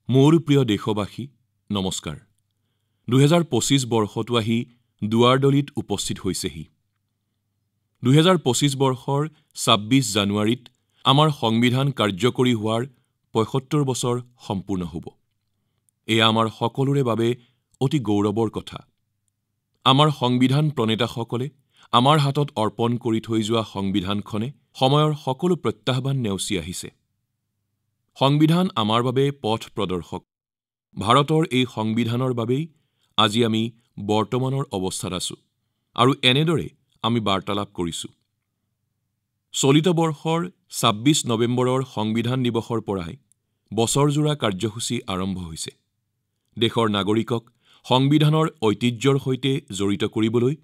মোৰ প্ৰিয় দেশবাসী নমস্কাৰ ২০২৫ বৰ্ষটো আহি দুৱাৰদলিত উপস্থিত হৈছেহি ২০২৫ বৰ্ষৰ ২৬ জানুৱাৰীত আমাৰ সংবিধান কাৰ্যকৰী হোৱাৰ ৭৫ বছৰ সম্পূৰ্ণ হ'ব এয়া আমাৰ সকলোৰে বাবে অতি গৌৰৱৰ কথা আমাৰ সংবিধান প্ৰণেতাসকলে আমাৰ হাতত অৰ্পণ কৰি থৈ যোৱা সংবিধানখনে সময়ৰ সকলো প্ৰত্যাহ্বান নেওচি আহিছে সংবিধান আমাৰ বাবে পথ প্ৰদৰ্শক ভাৰতৰ এই সংবিধানৰ বাবেই আজি আমি বৰ্তমানৰ অৱস্থাত আছো আৰু এনেদৰে আমি বাৰ্তালাপ কৰিছো চলিত বৰ্ষৰ ২৬ নৱেম্বৰৰ সংবিধান দিৱসৰ পৰাই বছৰজোৰা কাৰ্যসূচী আৰম্ভ হৈছে দেশৰ নাগৰিকক সংবিধানৰ ঐতিহ্যৰ সৈতে জড়িত কৰিবলৈ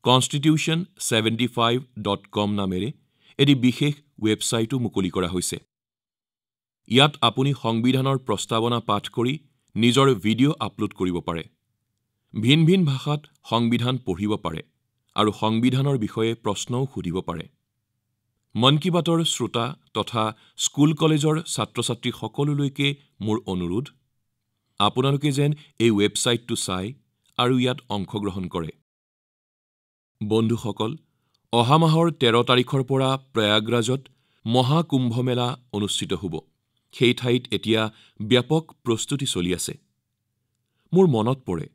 constitution75.com নামেৰে এটি বিশেষ ৱেবছাইটো মুকলি কৰা হৈছে ইয়াত আপুনি সংবিধানৰ প্ৰস্তাৱনা পাঠ কৰি নিজৰ ভিডিঅ' আপলোড কৰিব পাৰে ভিন ভিন ভাষাত সংবিধান পঢ়িব পাৰে আৰু সংবিধানৰ বিষয়ে প্ৰশ্নও সুধিব পাৰে মন কী বাতৰ শ্ৰোতা তথা স্কুল কলেজৰ ছাত্ৰ-ছাত্ৰী সকলোলৈকে মোৰ অনুৰোধ আপোনালোকে যেন এই ৱেবছাইটটো চাই আৰু ইয়াত অংশগ্ৰহণ কৰে বন্ধুসকল অহা মাহৰ ১৩ তাৰিখৰ পৰা প্ৰয়াগৰাজত মহাকুম্ভ মেলা অনুষ্ঠিত হ'ব সেই ঠাইত এতিয়া ব্যাপক প্ৰস্তুতি চলি আছে মোৰ মনত পৰে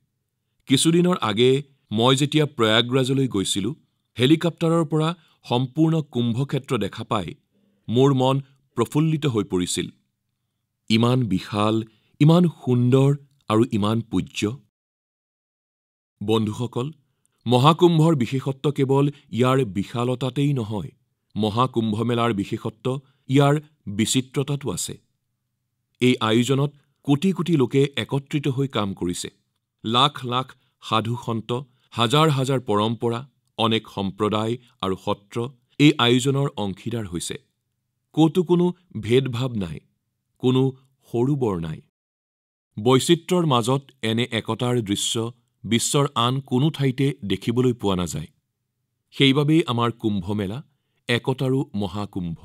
কিছুদিনৰ আগে মই যেতিয়া প্ৰয়াগৰাজলৈ গৈছিলো হেলিকপ্টাৰৰ পৰা সম্পূৰ্ণ কুম্ভক্ষেত্ৰ দেখা পাই মোৰ মন প্ৰফুল্লিত হৈ পৰিছিল ইমান বিশাল ইমান সুন্দৰ আৰু ইমান পূজ্য বন্ধুসকল মহাকুম্ভৰ বিশেষত্ব কেৱল ইয়াৰ বিশালতাতেই নহয় মহাকুম্ভ মেলাৰ বিশেষত্ব ইয়াৰ বিচিত্ৰতাতো আছে এই আয়োজনত কোটি কোটি লোকে একত্ৰিত হৈ কাম কৰিছে লাখ লাখ সাধু সন্ত হাজাৰ হাজাৰ পৰম্পৰা অনেক সম্প্ৰদায় আৰু সত্ৰ এই আয়োজনৰ অংশীদাৰ হৈছে ক'তো কোনো ভেদভাৱ নাই কোনো সৰু বৰ নাই বৈচিত্ৰ্যৰ মাজত এনে একতাৰ দৃশ্য বিশ্বৰ আন কোনো ঠাইতে দেখিবলৈ পোৱা নাযায় সেইবাবেই আমাৰ কুম্ভ মেলা একতাৰো মহাকুম্ভ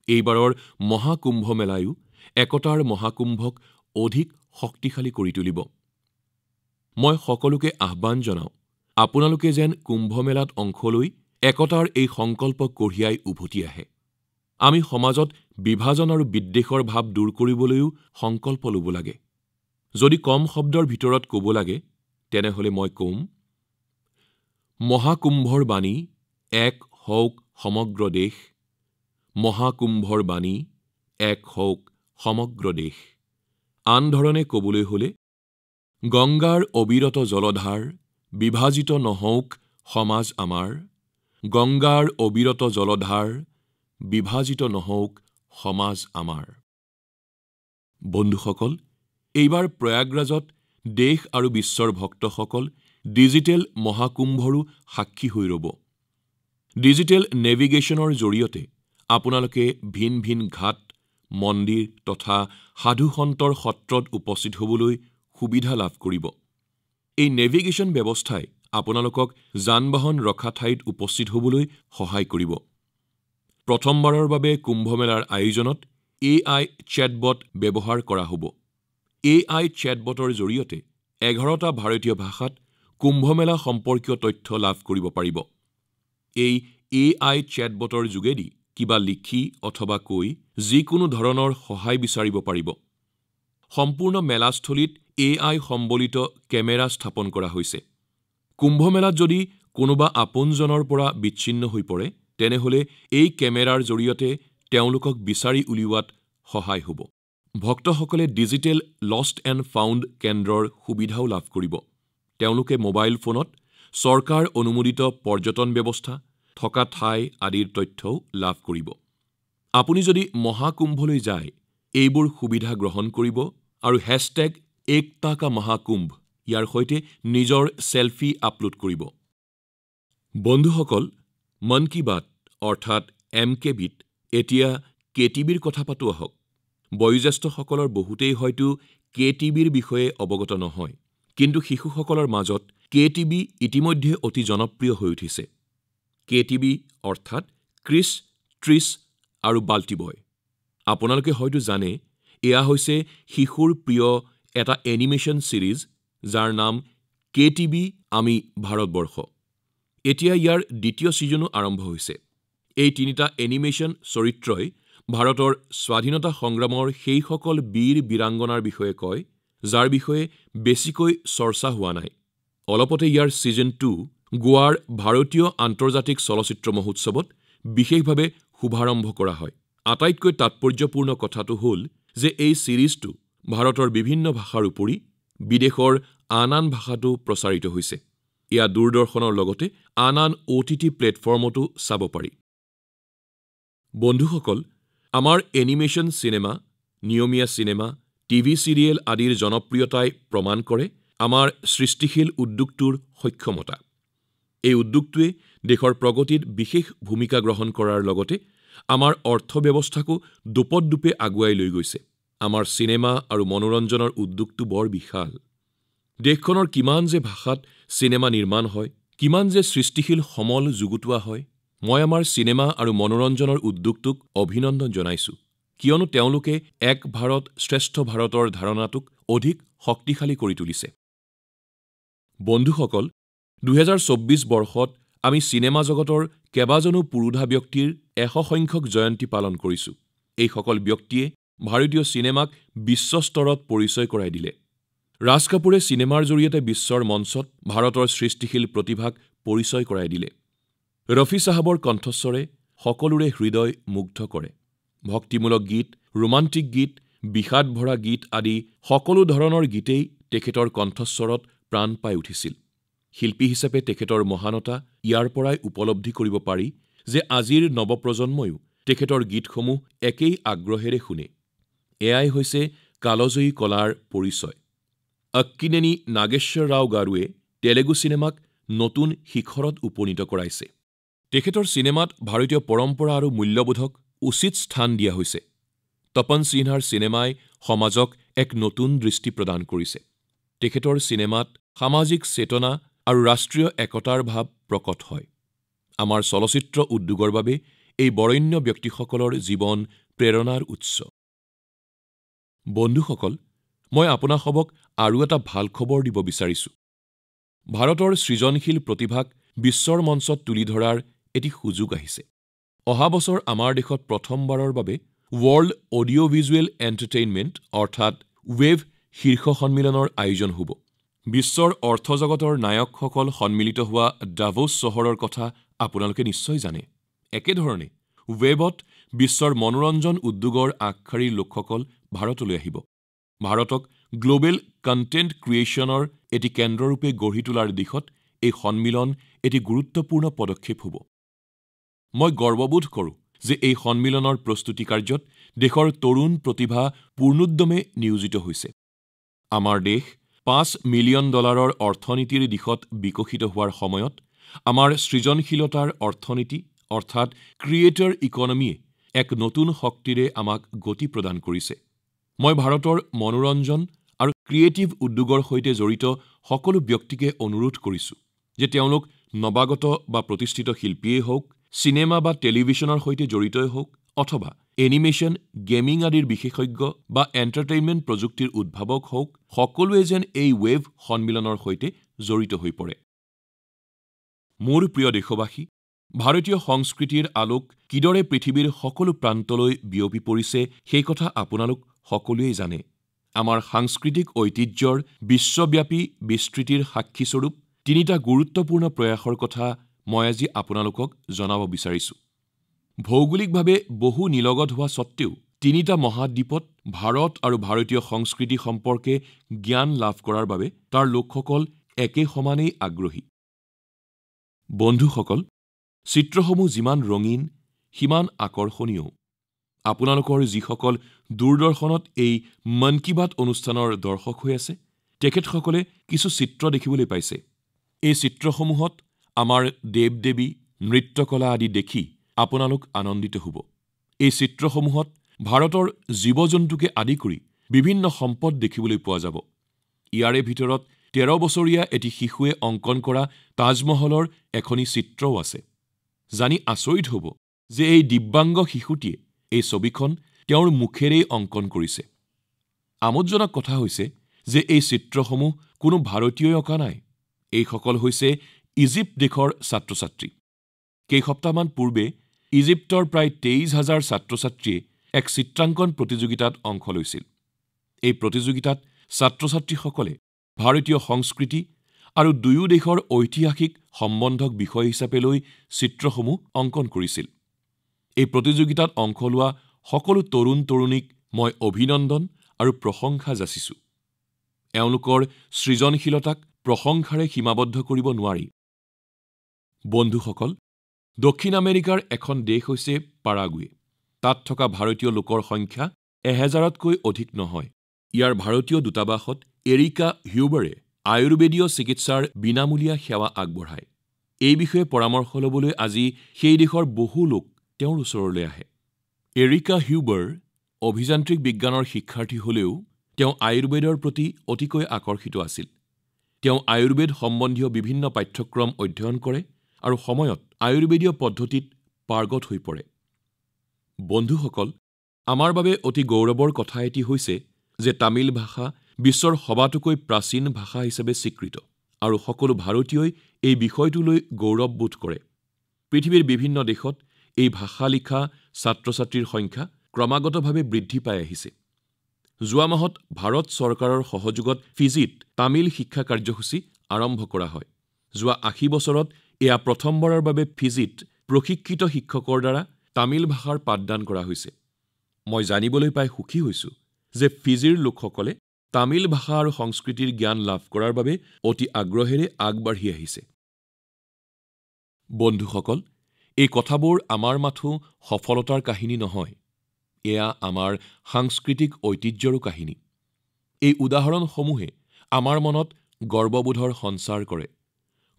এইবাৰৰ মহাকুম্ভ মেলায়ো একতাৰ মহাকুম্ভক অধিক শক্তিশালী কৰি তুলিব মই সকলোকে আহ্বান জনাওঁ আপোনালোকে যেন কুম্ভ মেলাত অংশ লৈ একতাৰ এই সংকল্প কঢ়িয়াই উভতি আহে আমি সমাজত বিভাজন আৰু বিদ্বেষৰ ভাৱ দূৰ কৰিবলৈও সংকল্প ল'ব লাগে যদি কম শব্দৰ ভিতৰত ক'ব লাগে তেনেহলে মই কম মহাকুম্ভৰ বাণী এক হওক সমগ্ৰ দেশ মহাকুম্ভৰ বাণী এক হওক সমগ্ৰ দেশ আন ধৰণে ক'বলৈ হলে গংগাৰ অবিৰত জলধাৰ বিভাজিত নহওক সমাজ আমাৰ গংগাৰ অবিৰত জলধাৰ বিভাজিত নহওক সমাজ আমাৰ বন্ধুসকল এইবাৰ প্ৰয়াগৰাজত দেশ আৰু বিশ্বৰ ভক্তসকল ডিজিটেল মহাকুম্ভৰো সাক্ষী হৈ ৰ'ব ডিজিটেল নেভিগেশ্যনৰ জৰিয়তে আপোনালোকে ভিন ভিন ঘাট মন্দিৰ তথা সাধু সন্তৰ সত্ৰত উপস্থিত হ'বলৈ সুবিধা লাভ কৰিব এই নেভিগেশ্যন ব্যৱস্থাই আপোনালোকক যান-বাহন ৰখা ঠাইত উপস্থিত হ'বলৈ সহায় কৰিব প্ৰথমবাৰৰ বাবে কুম্ভ মেলাৰ আয়োজনত AI চেটবট ব্যৱহাৰ কৰা হ'ব AI চেটবটৰ জৰিয়তে ১১টা ভাৰতীয় ভাষাত কুম্ভ মেলা সম্পৰ্কীয় তথ্য লাভ কৰিব পাৰিব এই AI চেটবটৰ যোগেদি কিবা লিখি অথবা কৈ যিকোনো ধৰণৰ সহায় বিচাৰিব পাৰিব সম্পূৰ্ণ মেলাস্থলীত AI সম্বলিত কেমেৰা স্থাপন কৰা হৈছে কুম্ভ মেলাত যদি কোনোবা আপোনজনৰ পৰা বিচ্ছিন্ন হৈ পৰে তেনেহলে এই কেমেৰাৰ জৰিয়তে তেওঁলোকক বিচাৰি উলিওৱাত সহায় হ'ব ভক্তসকলে ডিজিটেল লষ্ট এণ্ড ফাউণ্ড কেন্দ্ৰৰ সুবিধাও লাভ কৰিব তেওঁলোকে মোবাইল ফোনত চৰকাৰ অনুমোদিত পৰ্যটন ব্যৱস্থা থকা ঠাই আদিৰ তথ্যও লাভ কৰিব আপুনি যদি মহাকুম্ভলৈ যায় এইবোৰ সুবিধা গ্ৰহণ কৰিব আৰু #ekta ka mahakumbh ইয়াৰ সৈতে নিজৰ সেলফি আপলোড কৰিব বন্ধুসকল মন কী বাত অৰ্থাৎ MKBত এতিয়া KTBৰ কথা পাতো আহক বয়োজ্যেষ্ঠসকলৰ বহুতেই হয়তো KTBৰ বিষয়ে অৱগত নহয় কিন্তু শিশুসকলৰ মাজত KTB ইতিমধ্যে অতি জনপ্ৰিয় হৈ উঠিছে KTB অৰ্থাৎ ক্ৰিছ ট্ৰিছ আৰু বাল্টি বয় আপোনালোকে হয়তো জানে এয়া হৈছে শিশুৰ প্ৰিয় এটা এনিমেশ্যন সিৰিজ যাৰ নাম কেটিবি আমি ভাৰতবৰ্ষ। এতিয়া ইয়াৰ দ্বিতীয় ছিজনো আৰম্ভ হৈছে। এই তিনিটা এনিমেশ্যন চৰিত্ৰই ভাৰতৰ স্বাধীনতা সংগ্ৰামৰ সেইসকল বীৰ বীৰাংগনাৰ বিষয়ে কয় যাৰ বিষয়ে বেছিকৈ চৰ্চা হোৱা নাই। অলপতে ইয়াৰ ছিজন 2 গোৱাৰ ভাৰতীয় আন্তৰ্জাতিক চলচ্চিত্ৰ মহোৎসৱত বিশেষভাৱে শুভাৰম্ভ কৰা হয়। আটাইতকৈ তাৎপৰ্যপূৰ্ণ কথাটো হ'ল যে এই ছিৰিজটো ভাৰতৰ বিভিন্ন ভাষাৰ উপৰি বিদেশৰ আন ভাষাতো প্ৰচাৰিত হৈছে। এয়া দূৰদৰ্শনৰ লগতে আন OTT প্লেটফৰ্মতো চাব পাৰি। বন্ধুসকল, আমাৰ এনিমেশ্যন চিনেমা, নিয়মীয়া চিনেমা, টিভি চিৰিয়েল আদিৰ জনপ্ৰিয়তাই প্ৰমাণ কৰে আমাৰ সৃষ্টিশীল উদ্যোগটোৰ সক্ষমতা। এই উদ্যোগটোৱে দেশৰ প্ৰগতিত বিশেষ ভূমিকা গ্ৰহণ কৰাৰ লগতে আমাৰ অৰ্থব্যৱস্থাকো দোপতদোপে আগুৱাই লৈ গৈছে। আমাৰ চিনেমা আৰু মনোৰঞ্জনৰ উদ্যোগটো বৰ বিশাল। দেশখনৰ কিমান যে ভাষাত চিনেমা নিৰ্মাণ হয়, কিমান যে সৃষ্টিশীল সমল যুগুতোৱা হয়। মই আমাৰ চিনেমা আৰু মনোৰঞ্জনৰ উদ্যোগটোক অভিনন্দন জনাইছোঁ, কিয়নো তেওঁলোকে এক ভাৰত শ্ৰেষ্ঠ ভাৰতৰ ধাৰণাটোক অধিক শক্তিশালী কৰি তুলিছে। বন্ধুসকল, ২০২৪ বৰ্ষত আমি চিনেমা জগতৰ কেইবাজনো পুৰোধা ব্যক্তিৰ ১০০ সংখ্যক জয়ন্তী পালন কৰিছোঁ। এইসকল ব্যক্তিয়ে ভাৰতীয় চিনেমাক বিশ্বস্তৰত পৰিচয় কৰাই দিলে। ৰাজ কাপুৰে চিনেমাৰ জৰিয়তে বিশ্বৰ মঞ্চত ভাৰতৰ সৃষ্টিশীল প্ৰতিভাক পৰিচয় কৰাই দিলে। ৰফি চাহাবৰ কণ্ঠস্বৰে সকলোৰে হৃদয় মুগ্ধ কৰে। ভক্তিমূলক গীত, ৰোমান্টিক গীত, বিষাদ ভৰা গীত আদি সকলো ধৰণৰ গীতেই তেখেতৰ কণ্ঠস্বৰত প্ৰাণ পাই উঠিছিল। শিল্পী হিচাপে তেখেতৰ মহানতা ইয়াৰ পৰাই উপলব্ধি কৰিব পাৰি যে আজিৰ নৱপ্ৰজন্মইও তেখেতৰ গীতসমূহ একেই আগ্ৰহেৰে শুনে। এয়াই হৈছে কালজয়ী কলাৰ পৰিচয়। অক্কিনেনি নাগেশ্বৰ ৰাও গাৰুৱে তেলেগু চিনেমাক নতুন শিখৰত উপনীত কৰাইছে। তেখেতৰ চিনেমাত ভাৰতীয় পৰম্পৰা আৰু মূল্যবোধক উচিত স্থান দিয়া হৈছে। তপন সিনহাৰ চিনেমাই সমাজক এক নতুন দৃষ্টি প্ৰদান কৰিছে। তেখেতৰ চিনেমাত সামাজিক চেতনা আৰু ৰাষ্ট্ৰীয় একতাৰ ভাৱ প্ৰকট হয়। আমাৰ চলচ্চিত্ৰ উদ্যোগৰ বাবে এই বৰেণ্য ব্যক্তিসকলৰ জীৱন প্ৰেৰণাৰ উৎস। বন্ধুসকল, মই আপোনাসবক আৰু এটা ভাল খবৰ দিব বিচাৰিছোঁ। ভাৰতৰ সৃজনশীল প্ৰতিভাক বিশ্বৰ মঞ্চত তুলি ধৰাৰ এটি সুযোগ আহিছে। অহা বছৰ আমাৰ দেশত প্ৰথমবাৰৰ বাবে ৱৰ্ল্ড অডিঅ' ভিজুৱেল এণ্টাৰটেইনমেণ্ট অৰ্থাৎ ৱেভ শীৰ্ষ সন্মিলনৰ আয়োজন হ'ব। বিশ্বৰ অৰ্থজগতৰ নায়কসকল সন্মিলিত হোৱা ডাভোছ চহৰৰ কথা আপোনালোকে নিশ্চয় জানে। একেধৰণে ৱেবত বিশ্বৰ মনোৰঞ্জন উদ্যোগৰ আগশাৰীৰ লোকসকল ভাৰতলৈ আহিব। ভাৰতক গ্ল'বেল কণ্টেণ্ট ক্ৰিয়েশ্যনৰ এটি কেন্দ্ৰৰূপে গঢ়ি তোলাৰ দিশত এই সন্মিলন এটি গুৰুত্বপূৰ্ণ পদক্ষেপ হ'ব। মই গৰ্ববোধ কৰোঁ যে এই সন্মিলনৰ প্ৰস্তুতি কাৰ্যত দেশৰ তৰুণ প্ৰতিভা পূৰ্ণোদ্যমে নিয়োজিত হৈছে। আমাৰ দেশ $5 মিলিয়ন অৰ্থনীতিৰ দিশত বিকশিত হোৱাৰ সময়ত আমাৰ সৃজনশীলতাৰ অৰ্থনীতি অৰ্থাৎ ক্ৰিয়েটৰ ইকনমিয়ে এক নতুন শক্তিৰে আমাক গতি প্ৰদান কৰিছে। মই ভাৰতৰ মনোৰঞ্জন আৰু ক্ৰিয়েটিভ উদ্যোগৰ সৈতে জড়িত সকলো ব্যক্তিকে অনুৰোধ কৰিছোঁ যে তেওঁলোক নৱাগত বা প্ৰতিষ্ঠিত শিল্পীয়েই হওক, চিনেমা বা টেলিভিছনৰ সৈতে জড়িতই হওক, অথবা এনিমেশ্যন, গেমিং আদিৰ বিশেষজ্ঞ বা এণ্টাৰটেইনমেণ্ট প্ৰযুক্তিৰ উদ্ভাৱক হওক, সকলোৱে যেন এই ৱেভ সন্মিলনৰ সৈতে জড়িত হৈ পৰে। মোৰ প্ৰিয় দেশবাসী, ভাৰতীয় সংস্কৃতিৰ আলোক কিদৰে পৃথিৱীৰ সকলো প্ৰান্তলৈ বিয়পি পৰিছে সেই কথা আপোনালোক সকলোৱেই জানে। আমাৰ সাংস্কৃতিক ঐতিহ্যৰ বিশ্বব্যাপী বিস্তৃতিৰ সাক্ষীস্বৰূপ তিনিটা গুৰুত্বপূৰ্ণ প্ৰয়াসৰ কথা মই আজি আপোনালোকক জনাব বিচাৰিছোঁ। ভৌগোলিকভাৱে বহু নিলগত হোৱা স্বত্তেও তিনিটা মহাদ্বীপত ভাৰত আৰু ভাৰতীয় সংস্কৃতি সম্পৰ্কে জ্ঞান লাভ কৰাৰ বাবে তাৰ লোকসকল একে সমানেই আগ্ৰহী। বন্ধুসকল, চিত্ৰসমূহ যিমান ৰঙীন সিমান আকৰ্ষণীয়। আপোনালোকৰ যিসকল দূৰদৰ্শনত এই মন কী বাত অনুষ্ঠানৰ দৰ্শক হৈ আছে, তেখেতসকলে কিছু চিত্ৰ দেখিবলৈ পাইছে। এই চিত্ৰসমূহত আমাৰ দেৱ-দেৱী, নৃত্যকলা আদি দেখি আপোনালোক আনন্দিত হ'ব। এই চিত্ৰসমূহত ভাৰতৰ জীৱ-জন্তুকে আদি কৰি বিভিন্ন সম্পদ দেখিবলৈ পোৱা যাব। ইয়াৰে ভিতৰত 13 বছৰীয়া এটি শিশুৱে অংকন কৰা তাজমহলৰ এখনি চিত্ৰও আছে। জানি আচৰিত হ'ব যে এই দিব্যাংগ শিশুটিয়ে এই ছবিখন তেওঁৰ মুখেৰেই অংকন কৰিছে। আমোদজনক কথা হৈছে যে এই চিত্ৰসমূহ কোনো ভাৰতীয়ই অঁকা নাই। এইসকল হৈছে ইজিপ্ত দেশৰ ছাত্ৰ-ছাত্ৰী। কেইসপ্তাহমান পূৰ্বে ইজিপ্তৰ প্ৰায় 23,000 ছাত্ৰ-ছাত্ৰীয়ে এক চিত্ৰাংকন প্ৰতিযোগিতাত অংশ লৈছিল। এই প্ৰতিযোগিতাত ছাত্ৰ-ছাত্ৰীসকলে ভাৰতীয় সংস্কৃতি আৰু দুয়ো দেশৰ ঐতিহাসিক সম্বন্ধক বিষয় হিচাপে লৈ চিত্ৰসমূহ অংকন কৰিছিল। এই প্ৰতিযোগিতাত অংশ লোৱা সকলো তৰুণ-তৰুণীক মই অভিনন্দন আৰু প্ৰশংসা যাচিছোঁ। এওঁলোকৰ সৃজনশীলতাক প্ৰশংসাৰে সীমাবদ্ধ কৰিব নোৱাৰি। বন্ধুসকল, দক্ষিণ আমেৰিকাৰ এখন দেশ হৈছে পাৰাগুৱে। তাত থকা ভাৰতীয় লোকৰ সংখ্যা 1000তকৈ অধিক নহয়। ইয়াৰ ভাৰতীয় দূতাবাসত এৰিকা হিউবাৰে আয়ুৰ্বেদীয় চিকিৎসাৰ বিনামূলীয়া সেৱা আগবঢ়ায়। এই বিষয়ে পৰামৰ্শ ল'বলৈ আজি সেই দেশৰ বহু লোক তেওঁৰ ওচৰলৈ আহে। এৰিকা হিউবাৰ অভিযান্ত্ৰিক বিজ্ঞানৰ শিক্ষাৰ্থী হ'লেও তেওঁ আয়ুৰ্বেদৰ প্ৰতি অতিকৈ আকৰ্ষিত আছিল। তেওঁ আয়ুৰ্বেদ সম্বন্ধীয় বিভিন্ন পাঠ্যক্ৰম অধ্যয়ন কৰে আৰু সময়ত আয়ুৰ্বেদীয় পদ্ধতিত পাৰ্গত হৈ পৰে। বন্ধুসকল, আমাৰ বাবে অতি গৌৰৱৰ কথা এটি হৈছে যে তামিল ভাষা বিশ্বৰ সবাতোকৈ প্ৰাচীন ভাষা হিচাপে স্বীকৃত আৰু সকলো ভাৰতীয়ই এই বিষয়টোলৈ গৌৰৱ বোধ কৰে। পৃথিৱীৰ বিভিন্ন দেশত এই ভাষা লিখা ছাত্ৰ-ছাত্ৰীৰ সংখ্যা ক্ৰমাগতভাৱে বৃদ্ধি পাই আহিছে। যোৱা মাহত ভাৰত চৰকাৰৰ সহযোগত ফিজিত তামিল শিক্ষা কাৰ্যসূচী আৰম্ভ কৰা হয়। যোৱা 80 বছৰত এয়া প্ৰথমবাৰৰ বাবে ফিজিত প্ৰশিক্ষিত শিক্ষকৰ দ্বাৰা তামিল ভাষাৰ পাঠদান কৰা হৈছে। মই জানিবলৈ পাই সুখী হৈছোঁ যে ফিজিৰ লোকসকলে তামিল ভাষা আৰু সংস্কৃতিৰ জ্ঞান লাভ কৰাৰ বাবে অতি আগ্ৰহেৰে আগবাঢ়ি আহিছে। বন্ধুসকল, এই কথাবোৰ আমাৰ মাথো সফলতাৰ কাহিনী নহয়, এয়া আমাৰ সাংস্কৃতিক ঐতিহ্যৰো কাহিনী। এই উদাহৰণসমূহে আমাৰ মনত গৰ্ববোধৰ সঞ্চাৰ কৰে।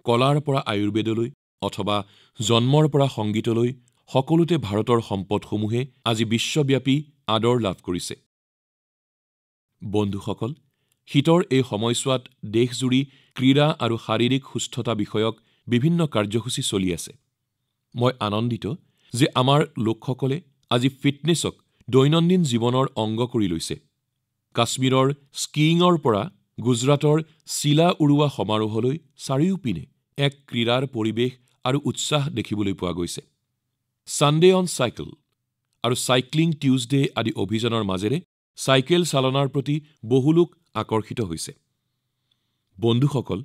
কলাৰ পৰা আয়ুৰ্বেদলৈ অথবা জন্মৰ পৰা সংগীতলৈ সকলোতে ভাৰতৰ সম্পদসমূহে আজি বিশ্বব্যাপী আদৰ লাভ কৰিছে। বন্ধুসকল, শীতৰ এই সময়ছোৱাত দেশজুৰি ক্ৰীড়া আৰু শাৰীৰিক সুস্থতা বিষয়ক বিভিন্ন কাৰ্যসূচী চলি আছে। মই আনন্দিত যে আমাৰ লোকসকলে আজি ফিটনেছক দৈনন্দিন জীৱনৰ অংগ কৰি লৈছে। কাশ্মীৰৰ স্কিইঙৰ পৰা গুজৰাটৰ চিলা উৰুৱা সমাৰোহলৈ চাৰিওপিনে এক ক্ৰীড়াৰ পৰিৱেশ আৰু উৎসাহ দেখিবলৈ পোৱা গৈছে। ছানডে অন চাইকেল আৰু চাইক্লিং টিউজডে আদি অভিযানৰ মাজেৰে চাইকেল চালনাৰ প্ৰতি বহু লোক আকৰ্ষিত হৈছে। বন্ধুসকল,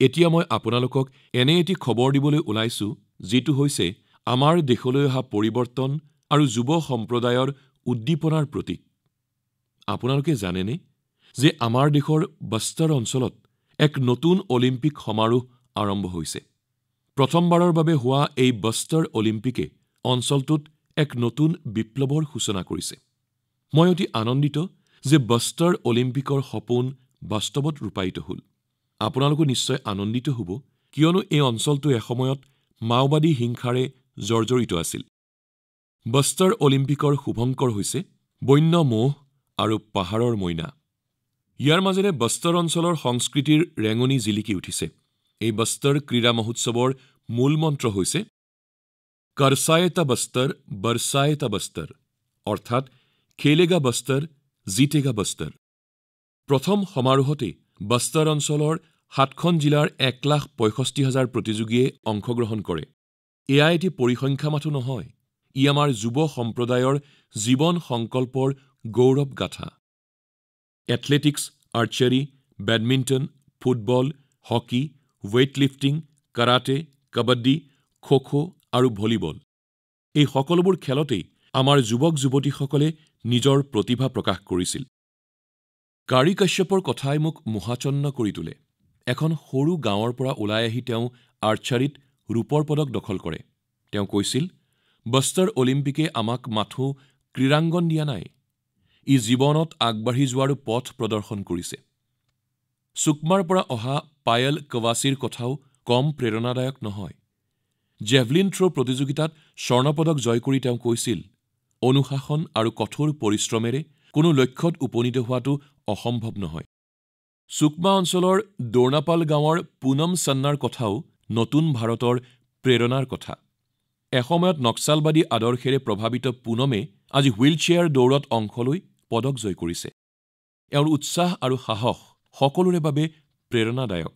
এতিয়া মই আপোনালোকক এনে এটি খবৰ দিবলৈ ওলাইছো যিটো হৈছে আমাৰ দেশলৈ অহা পৰিৱৰ্তন আৰু যুৱ সম্প্ৰদায়ৰ উদ্দীপনাৰ প্ৰতীক। আপোনালোকে জানেনে যে আমাৰ দেশৰ বস্তৰ অঞ্চলত এক নতুন অলিম্পিক সমাৰোহ আৰম্ভ হৈছে। প্ৰথমবাৰৰ বাবে হোৱা এই বস্তৰ অলিম্পিকে অঞ্চলটোত এক নতুন বিপ্লৱৰ সূচনা কৰিছে। মই অতি আনন্দিত যে বস্তৰ অলিম্পিকৰ সপোন বাস্তৱত ৰূপায়িত হ'ল। আপোনালোকো নিশ্চয় আনন্দিত হ'ব, কিয়নো এই অঞ্চলটো এসময়ত মাওবাদী হিংসাৰে জৰ্জৰিত আছিল। বস্তৰ অলিম্পিকৰ শুভংকৰ হৈছে বন্য ম'হ আৰু পাহাৰৰ মইনা। ইয়াৰ মাজেৰে বস্তৰ অঞ্চলৰ সংস্কৃতিৰ ৰেঙনি জিলিকি উঠিছে। এই বস্তৰ ক্ৰীড়া মহোৎসৱৰ মূল মন্ত্ৰ হৈছে কৰছায়েতা বস্তৰ বৰছায়েতা বস্তৰ, অৰ্থাৎ খেলেগা বস্তৰ জিতেগা বস্তৰ। প্ৰথম সমাৰোহতে বস্তৰ অঞ্চলৰ 7খন জিলাৰ 1,65,000 প্ৰতিযোগীয়ে অংশগ্ৰহণ কৰে। এয়া এটি পৰিসংখ্যা মাথো নহয়, ই আমাৰ যুৱ সম্প্ৰদায়ৰ জীৱন সংকল্পৰ গৌৰৱ গাথা। Athletics, archery, badminton, football, hockey, weightlifting, karate, kabaddi, kho-kho আৰু ভলীবল, এই সকলোবোৰ খেলতেই আমাৰ যুৱক-যুৱতীসকলে নিজৰ প্ৰতিভা প্ৰকাশ কৰিছিল। কাৰী কাশ্যপৰ কথাই মোক মোহাচন্ন কৰি তোলে। এখন সৰু গাঁৱৰ পৰা ওলাই আহি তেওঁ আৰ্চাৰীত ৰূপৰ পদক দখল কৰে। তেওঁ কৈছিল, বস্তৰ অলিম্পিকে আমাক মাথো ক্ৰীড়াংগন দিয়া নাই, ই জীৱনত আগবাঢ়ি যোৱাৰো পথ প্ৰদৰ্শন কৰিছে। সুকমাৰ পৰা অহা পায়েল কৱাছীৰ কথাও কম প্ৰেৰণাদায়ক নহয়। জেভলিন থ্ৰ' প্ৰতিযোগিতাত স্বৰ্ণ পদক জয় কৰি তেওঁ কৈছিল, অনুশাসন আৰু কঠোৰ পৰিশ্ৰমেৰে কোনো লক্ষ্যত উপনীত হোৱাটো অসম্ভৱ নহয়। সুকমা অঞ্চলৰ দোৰ্ণাপাল গাঁৱৰ পুনম চান্নাৰ কথাও নতুন ভাৰতৰ প্ৰেৰণাৰ কথা। এসময়ত নক্সালবাদী আদৰ্শেৰে প্ৰভাৱিত পুনমে আজি হুইল চেয়াৰ দৌৰত অংশ লৈ পদক জয় কৰিছে। এওঁৰ উৎসাহ আৰু সাহস সকলোৰে বাবে প্ৰেৰণাদায়ক।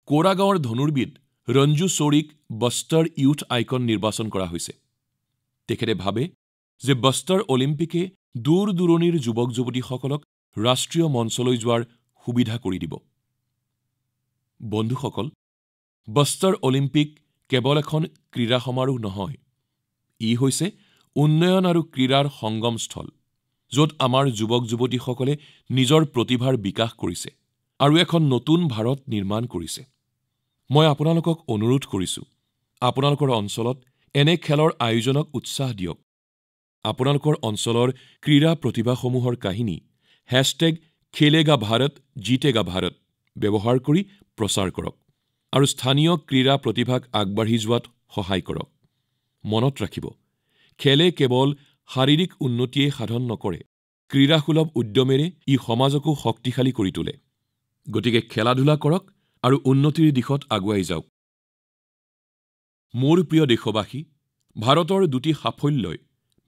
কোৰাগাঁৱৰ ধনুৰ্বিদ ৰঞ্জু শ্বৰীক বস্তৰ ইউথ আইকন নিৰ্বাচন কৰা হৈছে। তেখেতে ভাবে যে বস্তৰ অলিম্পিকে দূৰ দূৰণিৰ যুৱক যুৱতীসকলক ৰাষ্ট্ৰীয় মঞ্চলৈ যোৱাৰ সুবিধা কৰি দিব। বন্ধুসকল, বস্তৰ অলিম্পিক কেৱল এখন ক্ৰীড়া সমাৰোহ নহয়, ই হৈছে উন্নয়ন আৰু ক্ৰীড়াৰ সংগমস্থল, য'ত আমাৰ যুৱক যুৱতীসকলে নিজৰ প্ৰতিভাৰ বিকাশ কৰিছে আৰু এখন নতুন ভাৰত নিৰ্মাণ কৰিছে। মই আপোনালোকক অনুৰোধ কৰিছো, আপোনালোকৰ অঞ্চলত এনে খেলৰ আয়োজনক উৎসাহ দিয়ক। আপোনালোকৰ অঞ্চলৰ ক্ৰীড়া প্ৰতিভাসমূহৰ কাহিনী খেলেগা ভাৰত জিতেগা ভাৰত ব্যৱহাৰ কৰি প্ৰচাৰ কৰক আৰু স্থানীয় ক্ৰীড়া প্ৰতিভাক আগবাঢ়ি যোৱাত সহায় কৰক। মনত ৰাখিব, খেলে কেৱল শাৰীৰিক উন্নতিয়ে সাধন নকৰে, ক্ৰীড়াসুলভ উদ্যমেৰে ই সমাজকো শক্তিশালী কৰি তোলে। গতিকে খেলা-ধূলা কৰক আৰু উন্নতিৰ দিশত আগুৱাই যাওক। মোৰ প্ৰিয় দেশবাসী, ভাৰতৰ দুটি সাফল্যই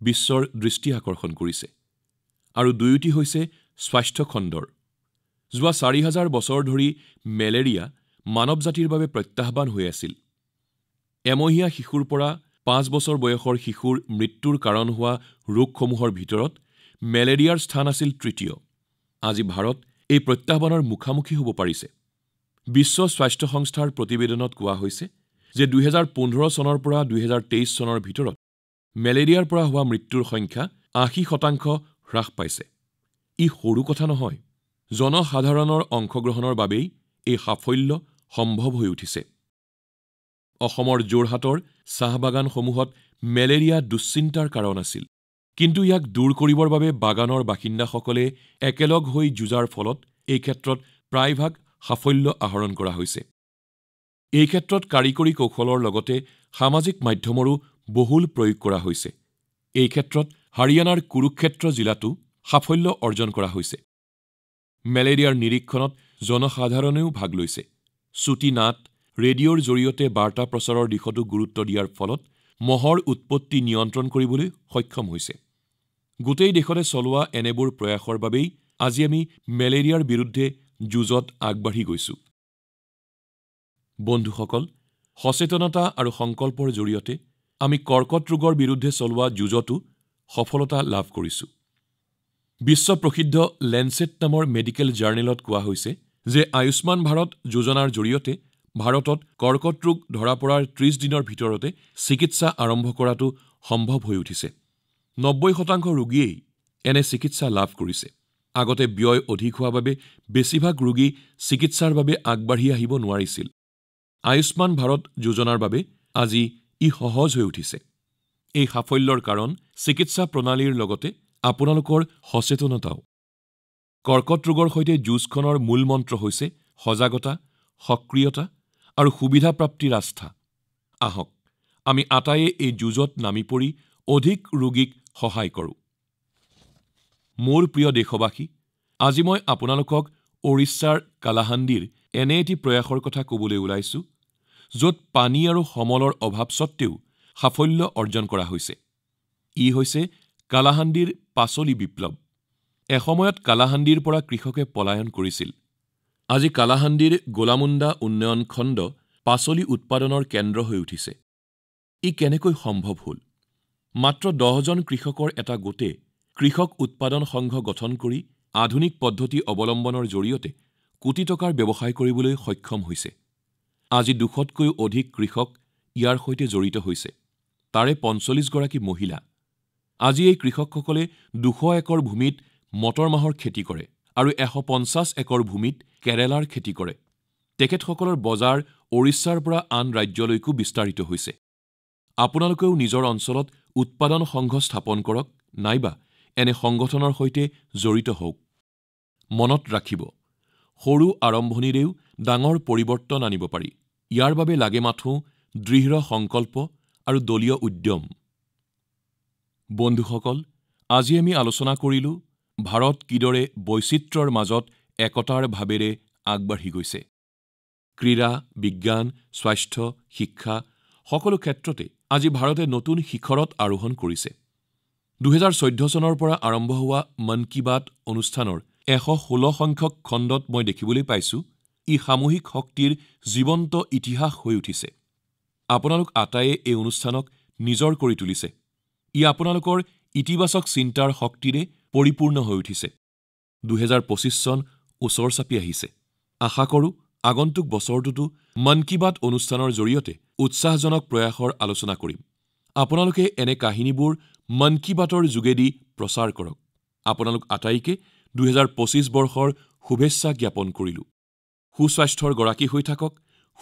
বিশ্বৰ দৃষ্টি আকৰ্ষণ কৰিছে আৰু দুয়োটি হৈছে স্বাস্থ্য খণ্ডৰ। যোৱা ৪,০০০ বছৰ ধৰি মেলেৰিয়া মানৱ জাতিৰ বাবে প্ৰত্যাহ্বান হৈ আছিল। এমহীয়া শিশুৰ পৰা ৫ বছৰ বয়সৰ শিশুৰ মৃত্যুৰ কাৰণ হোৱা ৰোগসমূহৰ ভিতৰত মেলেৰিয়াৰ স্থান আছিল তৃতীয়। আজি ভাৰত এই প্ৰত্যাহ্বানৰ মুখামুখি হ'ব পাৰিছে। বিশ্ব স্বাস্থ্য সংস্থাৰ প্ৰতিবেদনত কোৱা হৈছে যে ২০১৫ চনৰ পৰা ২০২৩ চনৰ ভিতৰত মেলেৰিয়াৰ পৰা হোৱা মৃত্যুৰ সংখ্যা ৮০% হ্ৰাস পাইছে। ই সৰু কথা নহয়। জনসাধাৰণৰ অংশগ্ৰহণৰ বাবেই এই সাফল্য সম্ভৱ হৈ উঠিছে। অসমৰ যোৰহাটৰ চাহ বাগানসমূহত মেলেৰিয়া দুশ্চিন্তাৰ কাৰণ আছিল, কিন্তু ইয়াক দূৰ কৰিবৰ বাবে বাগানৰ বাসিন্দাসকলে একেলগ হৈ যুঁজাৰ ফলত এই ক্ষেত্ৰত প্ৰায়ভাগ সাফল্য আহৰণ কৰা হৈছে। এই ক্ষেত্ৰত কাৰিকৰী কৌশলৰ লগতে সামাজিক মাধ্যমৰো বহুল প্ৰয়োগ কৰা হৈছে। এই ক্ষেত্ৰত হাৰিয়ানাৰ কুৰুক্ষেত্ৰ জিলাতো সাফল্য অৰ্জন কৰা হৈছে। মেলেৰিয়াৰ নিৰীক্ষণত জনসাধাৰণেও ভাগ লৈছে। চুটি নাট, ৰেডিঅ'ৰ জৰিয়তে বাৰ্তা প্ৰচাৰৰ দিশতো গুৰুত্ব দিয়াৰ ফলত মহৰ উৎপত্তি নিয়ন্ত্ৰণ কৰিবলৈ সক্ষম হৈছে। গোটেই দেশতে চলোৱা এনেবোৰ প্ৰয়াসৰ বাবেই আজি আমি মেলেৰিয়াৰ বিৰুদ্ধে যুঁজত আগবাঢ়ি গৈছো। বন্ধুসকল, সচেতনতা আৰু সংকল্পৰ জৰিয়তে আমি কৰ্কট ৰোগৰ বিৰুদ্ধে চলোৱা যুঁজতো সফলতা লাভ কৰিছো। বিশ্ব প্ৰসিদ্ধ লেঞ্চেট নামৰ মেডিকেল জাৰ্নেলত কোৱা হৈছে যে আয়ুষ্মান ভাৰত যোজনাৰ জৰিয়তে ভাৰতত কৰ্কট ৰোগ ধৰা পৰাৰ ৩০ দিনৰ ভিতৰতে চিকিৎসা আৰম্ভ কৰাটো সম্ভৱ হৈ উঠিছে। ৯০% ৰোগীয়েই এনে চিকিৎসা লাভ কৰিছে। আগতে ব্যয় অধিক হোৱাৰ বাবে বেছিভাগ ৰোগী চিকিৎসাৰ বাবে আগবাঢ়ি আহিব নোৱাৰিছিল। আয়ুষ্মান ভাৰত যোজনাৰ বাবে আজি ই সহজ হৈ উঠিছে। এই সাফল্যৰ কাৰণ চিকিৎসা প্ৰণালীৰ লগতে আপোনালোকৰ সচেতনতাও। কৰ্কট ৰোগৰ সৈতে যুঁজখনৰ মূল মন্ত্ৰ হৈছে সজাগতা, সক্ৰিয়তা আৰু সুবিধা প্ৰাপ্তিৰ আস্থা। আহক আমি আটাইয়ে এই যুঁজত নামি পৰি অধিক ৰোগীক সহায় কৰোঁ। মোৰ প্ৰিয় দেশবাসী, আজি মই আপোনালোকক ওড়িশাৰ কালাহাণ্ডীৰ এনে এটি প্ৰয়াসৰ কথা ক'বলৈ ওলাইছো, য'ত পানী আৰু সমলৰ অভাৱ সত্ত্বেও সাফল্য অৰ্জন কৰা হৈছে। ই হৈছে কালাহাণ্ডীৰ পাচলি বিপ্লৱ। এসময়ত কালাহাণ্ডীৰ পৰা কৃষকে পলায়ন কৰিছিল। আজি কালাহাণ্ডীৰ গোলামুণ্ডা উন্নয়ন খণ্ড পাচলি উৎপাদনৰ কেন্দ্ৰ হৈ উঠিছে। ই কেনেকৈ সম্ভৱ হ'ল? মাত্ৰ ১০জন কৃষকৰ এটা গোটে কৃষক উৎপাদন সংঘ গঠন কৰি আধুনিক পদ্ধতি অৱলম্বনৰ জৰিয়তে কোটি টকাৰ ব্যৱসায় কৰিবলৈ সক্ষম হৈছে। আজি ২০০তকৈও অধিক কৃষক ইয়াৰ সৈতে জড়িত হৈছে, তাৰে ৪৫গৰাকী মহিলা। আজি এই কৃষকসকলে ২০০ একৰ ভূমিত মটৰ মাহৰ খেতি কৰে আৰু ১৫০ একৰ ভূমিত কেৰেলাৰ খেতি কৰে। তেখেতসকলৰ বজাৰ ওড়িশাৰ পৰা আন ৰাজ্যলৈকো বিস্তাৰিত হৈছে। আপোনালোকেও নিজৰ অঞ্চলত উৎপাদন সংঘ স্থাপন কৰক, নাইবা এনে সংগঠনৰ সৈতে জড়িত হওক। মনত ৰাখিব, সৰু আৰম্ভণিৰেও ডাঙৰ পৰিৱৰ্তন আনিব পাৰি। ইয়াৰ বাবে লাগে মাথো দৃঢ় সংকল্প আৰু দলীয় উদ্যম। বন্ধুসকল, আজি আমি আলোচনা কৰিলো ভাৰত কিদৰে বৈচিত্ৰ্যৰ মাজত একতাৰ ভাৱেৰে আগবাঢ়ি গৈছে। ক্ৰীড়া, বিজ্ঞান, স্বাস্থ্য, শিক্ষা সকলো ক্ষেত্ৰতে আজি ভাৰতে নতুন শিখৰত আৰোহণ কৰিছে। ২০১৪ চনৰ পৰা আৰম্ভ হোৱা মন কী বাত অনুষ্ঠানৰ 116 সংখ্যক খণ্ডত মই দেখিবলৈ পাইছো ই সামূহিক শক্তিৰ জীৱন্ত ইতিহাস হৈ উঠিছে। আপোনালোক আটাইয়ে এই অনুষ্ঠানক নিজৰ কৰি তুলিছে। ই আপোনালোকৰ ইতিবাচক চিন্তাৰ শক্তিৰে পৰিপূৰ্ণ হৈ উঠিছে। 2025 চন ওচৰ চাপি আহিছে। আশা কৰোঁ আগন্তুক বছৰটোতো মন কী বাত অনুষ্ঠানৰ জৰিয়তে উৎসাহজনক প্ৰয়াসৰ আলোচনা কৰিম। আপোনালোকে এনে কাহিনীবোৰ মন কী বাতৰ যোগেদি প্ৰচাৰ কৰক। আপোনালোক আটাইকে 2025 বৰ্ষৰ শুভেচ্ছা জ্ঞাপন কৰিলোঁ। সুস্বাস্থ্যৰ গৰাকী হৈ থাকক,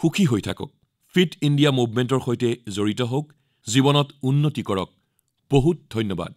সুখী হৈ থাকক, ফিট ইণ্ডিয়া মুভমেণ্টৰ সৈতে জড়িত হওক, জীৱনত উন্নতি কৰক। বহুত ধন্যবাদ।